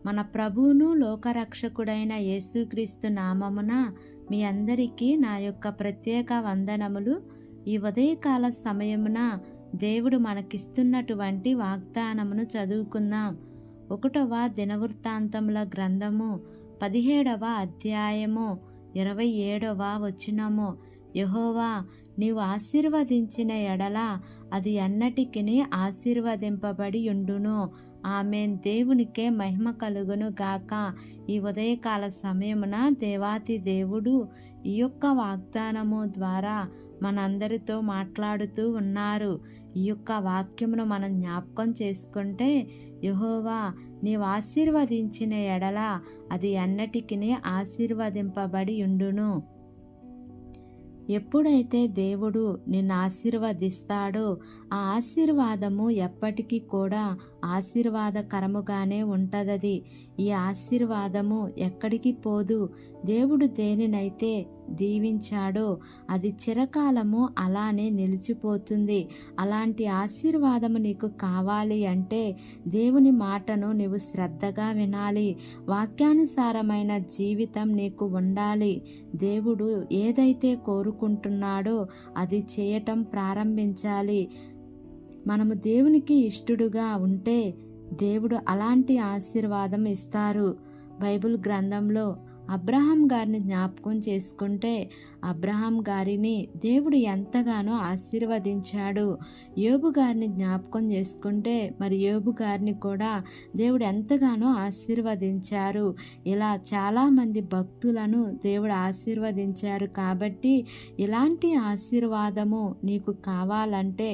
మన ప్రభువును లోకరక్షకుడైన యేసుక్రీస్తు నామమున మీ అందరికీ నా యొక్క ప్రత్యేక వందనములు. ఈ ఉదయకాల సమయమున దేవుడు మనకిస్తున్నటువంటి వాగ్దానమును చదువుకుందాం. 1వ దినవృత్తాంతముల గ్రంథము 17వ అధ్యాయము 27వ వచనము. యెహోవా నీవు ఆశీర్వదించిన ఎడల అది ఎన్నటికిని ఆశీర్వదింపబడి ఉండును. ఆమేన్. దేవునికే మహిమ కలుగును గాక. ఈ ఉదయకాల సమయమున దేవాతి దేవుడు ఈ యొక్క వాగ్దానము ద్వారా మనందరితో మాట్లాడుతూ ఉన్నారు. ఈ యొక్క వాక్యమును మనం జ్ఞాపకం చేసుకుంటే, యెహోవా నీవు ఆశీర్వదించిన ఎడల అది ఎన్నటికిని ఆశీర్వదింపబడి ఉండును. ఎప్పుడైతే దేవుడు నిన్ను ఆశీర్వదిస్తాడో ఆ ఆశీర్వాదము ఎప్పటికీ కూడా ఆశీర్వాదకరముగానే ఉంటదది. ఈ ఆశీర్వాదము ఎక్కడికి పోదు. దేవుడు దేనినైతే దీవించాడో అది చిరకాలము అలానే నిలిచిపోతుంది. అలాంటి ఆశీర్వాదము నీకు కావాలి అంటే దేవుని మాటను నీవు శ్రద్ధగా వినాలి. వాక్యానుసారమైన జీవితం నీకు ఉండాలి. దేవుడు ఏదైతే కోరుకుంటున్నాడో అది చేయటం ప్రారంభించాలి. మనము దేవునికి ఇష్టడుగా ఉంటే దేవుడు అలాంటి ఆశీర్వాదం ఇస్తారు. బైబిల్ గ్రంథంలో అబ్రహాం గారిని జ్ఞాపకం చేసుకుంటే అబ్రహాం గారిని దేవుడు ఎంతగానో ఆశీర్వదించాడు. యోబు గారిని జ్ఞాపకం చేసుకుంటే మరి యోబు గారిని కూడా దేవుడు ఎంతగానో ఆశీర్వదించారు. ఇలా చాలామంది భక్తులను దేవుడు ఆశీర్వదించారు. కాబట్టి ఇలాంటి ఆశీర్వాదము నీకు కావాలంటే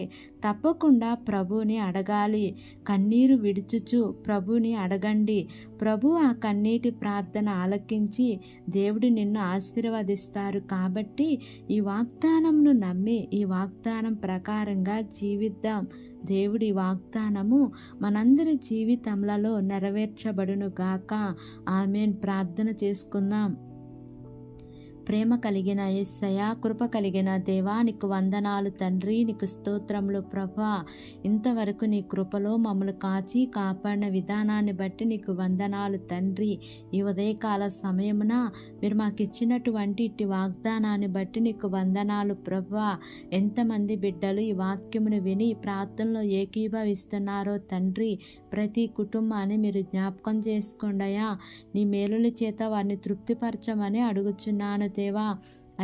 తప్పకుండా ప్రభువుని అడగాలి. కన్నీరు విడుచుచు ప్రభువుని అడగండి. ప్రభు ఆ కన్నీటి ప్రార్థన ఆలకించి దేవుడు నిన్ను ఆశీర్వదిస్తారు. కాబట్టి ఈ వాగ్దానంను నమ్మి ఈ వాగ్దానం ప్రకారంగా జీవిద్దాం. దేవుడి వాగ్దానము మనందరి జీవితములలో నెరవేర్చబడును గాక. ఆమేన్. ప్రార్థన చేసుకుందాం. ప్రేమ కలిగిన యేసయ్యా, కృప కలిగిన దేవా, నీకు వందనాలు తండ్రి. నీకు స్తోత్రములు ప్రభా. ఇంతవరకు నీ కృపలో మమ్మల్ని కాచి కాపాడిన విధానాన్ని బట్టి నీకు వందనాలు తండ్రి. ఈ ఉదయకాల సమయమున మీరు మాకు ఇచ్చినటువంటి ఇట్టి వాగ్దానాన్ని బట్టి నీకు వందనాలు ప్రభా. ఎంతమంది బిడ్డలు ఈ వాక్యమును విని ప్రార్థనలో ఏకీభవిస్తున్నారో తండ్రి, ప్రతి కుటుంబాన్ని మీరు జ్ఞాపకం చేసుకోండియా. నీ మేలుల చేత వారిని తృప్తిపరచమని అడుగుచున్నాను దేవా.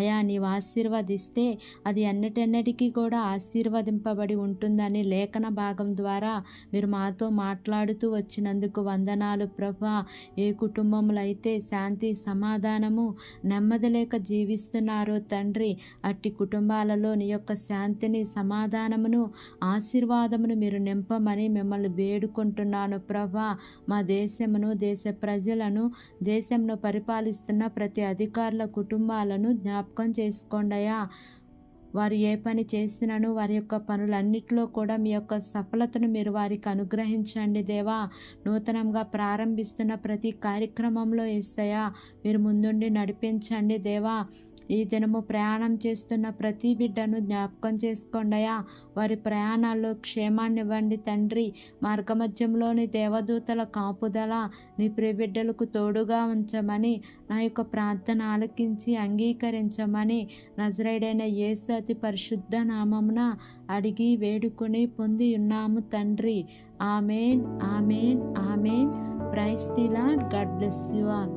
అయా, నీవు ఆశీర్వదిస్తే అది ఎన్నటెన్నటికీ కూడా ఆశీర్వదింపబడి ఉంటుందని లేఖన భాగం ద్వారా మీరు మాతో మాట్లాడుతూ వచ్చినందుకు వందనాలు ప్రభా. ఏ కుటుంబంలో అయితే శాంతి సమాధానము నెమ్మది లేక జీవిస్తున్నారో తండ్రి, అట్టి కుటుంబాలలో నీ యొక్క శాంతిని సమాధానమును ఆశీర్వాదమును మీరు నింపమని మిమ్మల్ని వేడుకుంటున్నాను ప్రభా. మా దేశమును, దేశ ప్రజలను, దేశంలో పరిపాలిస్తున్న ప్రతి అధికారుల కుటుంబాలను జ్ఞాపకం చేసుకోండియా. వారు ఏ పని చేసినను వారి యొక్క పనులన్నిటిలో కూడా మీ యొక్క సఫలతను మీరు వారికి అనుగ్రహించండి దేవా. నూతనంగా ప్రారంభిస్తున్న ప్రతి కార్యక్రమంలో యేసయ్యా మీరు ముందుండి నడిపించండి దేవా. ఈ దినము ప్రయాణం చేస్తున్న ప్రతి బిడ్డను జ్ఞాపకం చేసుకోండియా. వారి ప్రయాణాల్లో క్షేమాన్ని ఇవ్వండి తండ్రి. మార్గమధ్యంలోని దేవదూతల కాపుదల నీ ప్రియ బిడ్డలకు తోడుగా ఉంచమని నా యొక్క ప్రార్థన ఆలకించి అంగీకరించమని నజరేయుడైన యేసు అతి పరిశుద్ధ నామమున అడిగి వేడుకొని పొంది ఉన్నాము తండ్రి. Amen, amen, amen. Praise the Lord. God bless you all.